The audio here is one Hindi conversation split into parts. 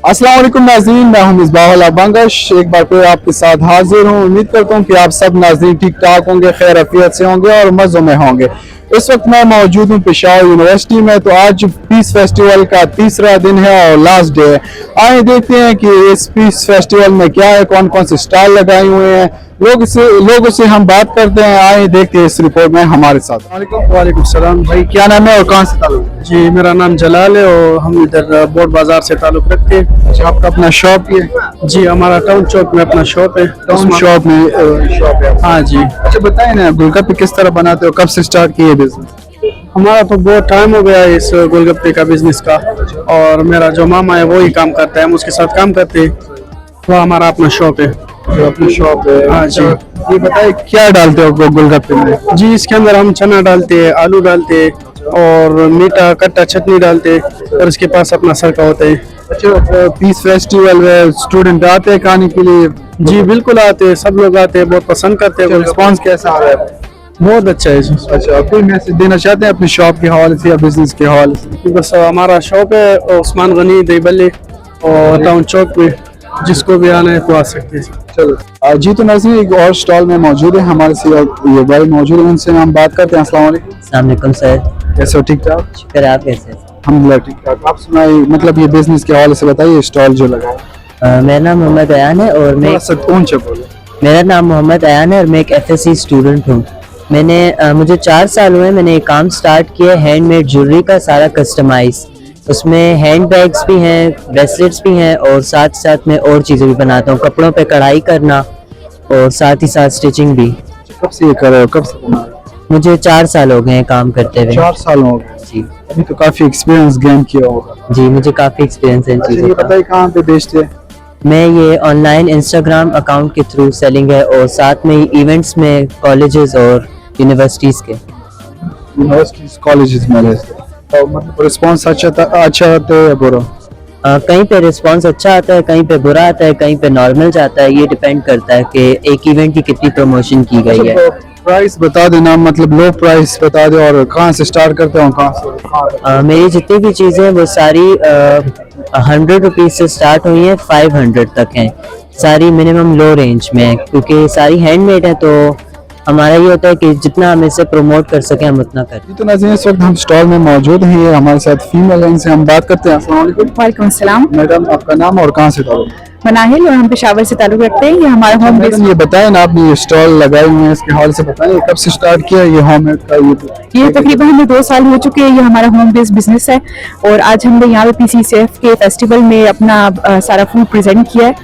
अस्सलाम वालेकुम नाज़रीन, मैं हूं मिसबाह बंगश। एक बार फिर आपके साथ हाजिर हूं। उम्मीद करता हूं कि आप सब नाज़रीन ठीक ठाक होंगे, खैर अफियत से होंगे और मज़ों में होंगे। इस वक्त मैं मौजूद हूं पेशावर यूनिवर्सिटी में। तो आज पीस फेस्टिवल का तीसरा दिन है और लास्ट डे है। आइए देखते हैं कि इस पीस फेस्टिवल में क्या है, कौन कौन से स्टॉल लगाए हुए हैं, लोगों से हम बात करते हैं। आइए देखते हैं इस रिपोर्ट में हमारे साथ। वालेकुम सलाम भाई, क्या नाम है और कहाँ से ताल्लुक है? जी मेरा नाम जलाल है और हम इधर बोर्ड बाजार से ताल्लुक रखते हैं। अच्छा, आपका अपना शॉप ही है? जी हमारा टाउन चौक में अपना शॉप है। टाउन शॉप में शॉप है? हाँ जी। अच्छा बताइए ना, गोलगप्पे किस तरह बनाते हो, कब से स्टार्ट किए बिजनेस? हमारा तो बहुत टाइम हो गया है इस गोलगप्पे का बिजनेस का, और मेरा जो मामा है वो ही काम करता है, हम उसके साथ काम करते हैं। वो हमारा अपना शॉप है। जो अपनी शॉप है? हाँ जी। ये बताइए क्या डालते हो गोलगप्पे में? जी इसके अंदर हम चना डालते हैं, आलू डालते हैं और मीठा कट्टा चटनी डालते हैं, और इसके पास अपना सरका होता है। अच्छा, पीस फेस्टिवल में स्टूडेंट आते हैं खाने के लिए? जी बिल्कुल आते हैं, सब लोग आते हैं, बहुत पसंद करते हैं। रिस्पॉन्स कैसा आ रहा है? बहुत अच्छा है। अच्छा, कोई मैसेज देना चाहते हैं अपनी शॉप के हवाले से या बिजनेस के हवाले से? बस हमारा शॉप है उस्मान गनी दईबल्ले और टाउन चौक में, जिसको भी आना है तो आ सकते हैं। चलो जी। तो नाज़रीन एक और स्टॉल में मौजूद है हमारे से, ये भाई मौजूद है, उनसे हम बात करते हैं। अस्सलाम वालेकुम। अस्सलाम वालेकुम सर। कैसे हो? ठीक ठाक? शुक्र है, आप कैसे हैं? अल्हम्दुलिल्लाह ठीक ठाक। आप सुनाइए, मतलब ये बिजनेस के हवाले से बताइए, स्टॉल जो लगा है। मेरा नाम मोहम्मद अयान है और मैं मेरा नाम मोहम्मद अयान है और मैं एक एफएससी स्टूडेंट हूँ। मुझे 4 साल हुए, मैंने एक काम स्टार्ट किया हैंडमेड ज्वेलरी का, सारा कस्टमाइज। उसमें हैंड बैग्स भी हैं, ब्रेसलेट्स भी हैं और साथ साथ में और चीज़ें भी बनाता हूँ, कपड़ों पे कढ़ाई करना और साथ ही साथ स्टिचिंग भी। कब से ये कर रहे हो, कब से बना रहे हो? मुझे 4 साल हो गए हैं काम करते हुए। 4 साल हो गए? जी अभी तो काफी एक्सपीरियंस गेन किया होगा। जी, मुझे काफ़ी एक्सपीरियंस है इन अच्छा, चीज़ों ये का। बताइए कहाँ पे बेचते हैं? मैं ये ऑनलाइन इंस्टाग्राम अकाउंट के थ्रू सेलिंग है और साथ में इवेंट्स में कॉलेजेस और यूनिवर्सिटीज़ के। यूनिवर्सिटीज कॉलेजेस में रहते हैं। तो मतलब रिस्पांस अच्छा आता है या बुरा? कहीं पे रिस्पांस अच्छा आता है, कहीं पे बुरा आता है, कहीं पे नॉर्मल जाता है। ये डिपेंड करता है कि एक इवेंट की कितनी प्रमोशन की गई है। प्राइस बता देना, मतलब लो प्राइस बता दे और कहाँ से स्टार्ट करते हो, कहाँ से? मेरी जितनी भी चीज़ें हैं वो सारी 100 रुपीज़ से स्टार्ट हुई हैं, 500 तक हैं। सारी मिनिमम लो रेंज में है, क्योंकि सारी हैंडमेड है तो हमारा ये होता है कि जितना हम इसे प्रमोट कर सकें हम उतना करें। तो नाज़रीन इस वक्त हम स्टॉल में मौजूद हैं, ये हमारे साथ फीमेल है, इनसे हम बात करते हैं। अस्सलाम वालेकुम। वालेकुम सलाम। मैडम आपका नाम और कहाँ से ताल्लुक? मनाहिल, और हम पेशावर से ताल्लुक रखते हैं। ये हमारा होम बेस। मैडम ये बताएं ना, आपने ये स्टॉल लगाए हुए हैं, इसके हवाले से बताएं, कब से स्टार्ट किया ये होम का? ये तकरीबन हमें 2 साल हो चुके हैं। ये हमारा होम बेस्ड बिजनेस है और आज हमने यहाँ पे पीसीसीएफ के फेस्टिवल में अपना सारा फूड प्रेजेंट किया है।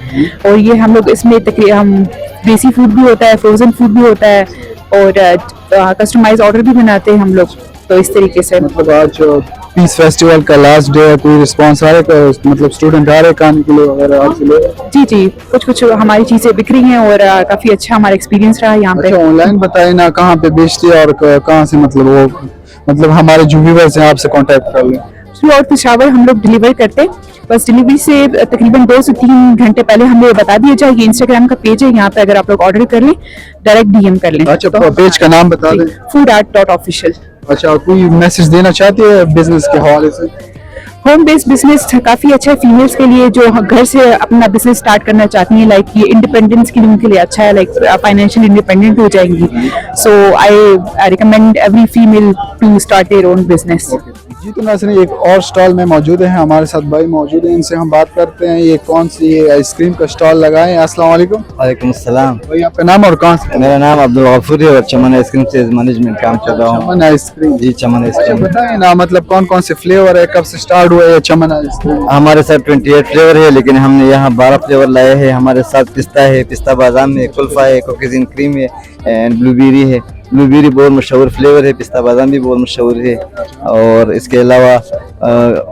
और ये हम लोग इसमें हम देसी फूड भी होता है, फ्रोजन फूड भी होता है और कस्टमाइज ऑर्डर भी बनाते हैं हम लोग। तो इस तरीके से मतलब आज पीस फेस्टिवल का लास्ट डे है, कोई रिस्पांस आ रहा है, मतलब स्टूडेंट आ रहे हैं खाने के लिए वगैरह आपसे लोग? जी जी, कुछ हमारी चीजें बिक रही हैं और काफी अच्छा हमारा एक्सपीरियंस रहा यहाँ पे। अच्छा, ऑनलाइन बताए ना कहाँ पे बेचते हैं और कहाँ से, मतलब वो मतलब हमारे जो व्यूअर्स हैं आपसे कांटेक्ट कर लें? और पेशावर हम लोग डिलीवर करते हैं। बस डिलीवरी से तकरीबन 2 से 3 घंटे पहले हमें बता दिया जाए। ये इंस्टाग्राम का पेज है, यहाँ पे अगर आप लोग ऑर्डर कर लें, डायरेक्ट डीएम कर लें। अच्छा, पेज का नाम बता दें। foodart.official। अच्छा, कोई मैसेज देना चाहते हैं बिजनेस के हवाले से? होम बेस्ड बिजनेस काफी अच्छा है फीमेल्स के लिए जो घर से अपना बिजनेस स्टार्ट करना चाहती हैं। लाइक ये इंडिपेंडेंस के लिए उनके लिए अच्छा है, लाइक फाइनेंशियल इंडिपेंडेंट हो जाएंगी। So I recommend every female to start their own business. जी तो नाज़रीन एक और स्टॉल में मौजूद है, हमारे साथ भाई मौजूद है, इनसे हम बात करते हैं। ये कौन सी आइसक्रीम का स्टॉल लगाए हैं? अस्सलाम वालेकुम। वालेकुम अस्सलाम। भाई आपका नाम और कहाँ से? मेरा नाम अब्दुल गफूर है और चमन आइसक्रीम से मैनेजमेंट काम कर रहा हूँ। चमन आइसक्रीम? जी चमन अच्छा आइसक्रीम। बताएं ना, मतलब कौन कौन से फ्लेवर है, कब से स्टार्ट हुआ है चमन आइसक्रीम? हमारे साथ 28 फ्लेवर है, लेकिन हमने यहाँ 12 फ्लेवर लाए हैं। हमारे साथ पिस्ता है, पिस्ता बादाम है, कुल्फा है, कुकीज़ क्रीम है एंड ब्लूबेरी है। ब्लूबेरी बहुत मशहूर फ्लेवर है, पिस्ता बादाम भी बहुत मशहूर है। और इसके अलावा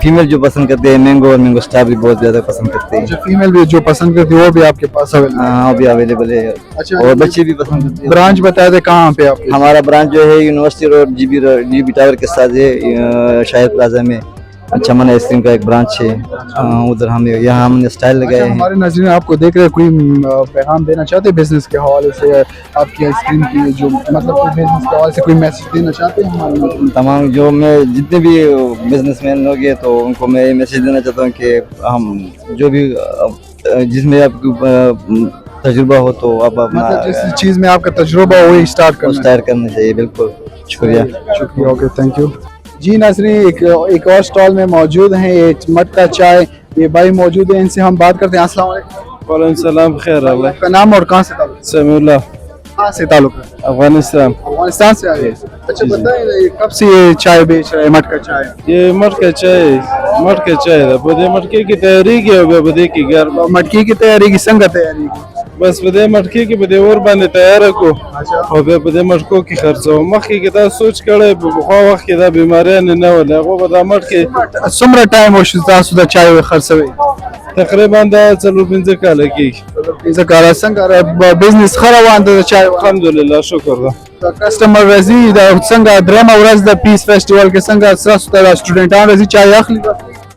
फीमेल जो पसंद करते हैं मैंगो और मैंगो स्टार भी बहुत ज़्यादा पसंद करते हैं। अच्छा, फीमेल भी जो पसंद करती है वो भी आपके पास अवेलेबल? हाँ भी अवेलेबल है। अच्छा, और बच्चे भी पसंद करते हैं। ब्रांच बता दे कहाँ पे आप? हमारा ब्रांच जो है यूनिवर्सिटी रोड जीबी टावर के साथ है, शाहिद प्लाजा में। अच्छा मन आइसक्रीम का एक ब्रांच है, उधर हमें यहाँ हमने स्टाइल लगाए हैं। हमारे नाज़रीन आपको देख रहे हैं, कोई पैगाम देना चाहते हैं बिजनेस के हवाले से, आपकी आइसक्रीम की जो मतलब कोई बिजनेस के हवाले से कोई मैसेज देना चाहते हैं हमारे? तमाम जो मैं जितने भी बिजनेसमैन लोग हैं तो उनको मैं ये मैसेज देना चाहता हूँ कि हम जो भी जिसमें आपको तजुर्बा हो तो आप अपना मतलब जिस चीज़ में आपका तजुर्बा हो वही स्टार्ट करना चाहिए। बिल्कुल, शुक्रिया। शुक्रिया, ओके, थैंक यू। जी नाज़रीन, एक और स्टॉल में मौजूद हैं, ये मटका चाय, ये भाई मौजूद है, इनसे हम बात करते हैं। अस्सलाम वालेकुम। वालेकुम सलाम, खैर अल्लाह। आपका नाम और कहाँ से ताल्लुक? समीउल्लाह, कहाँ से ताल्लुक है? अफगानिस्तान। अफगानिस्तान से आए। अच्छा बताएं, ये कब से ये चाय बेच रहे हैं, मटका चाय? ये मटका चाय था, बदे मटके की तैयारी की होगा, बदे की घर मटकी की तैयारी की, संग तैयारी की? बस बदे मटके की बदे और बांधे तैयार को और बदे मटकों की खर्चो मखी के ता सोच करे बखवा वक्त के ता बीमारियां न वला वो बदा मटके सुमरा टाइम हो शुदा सुदा चाय खर्चवे तकरीबन दा चलो बिंजे काले की इसे कारा संग बिजनेस खराब आंदा चाय। अल्हम्दुलिल्लाह, शुक्र दा कस्टमर रजी दा संग ड्रामा वरज दा पीस फेस्टिवल के संग सरा सुदा स्टूडेंट आन रजी चाय अखली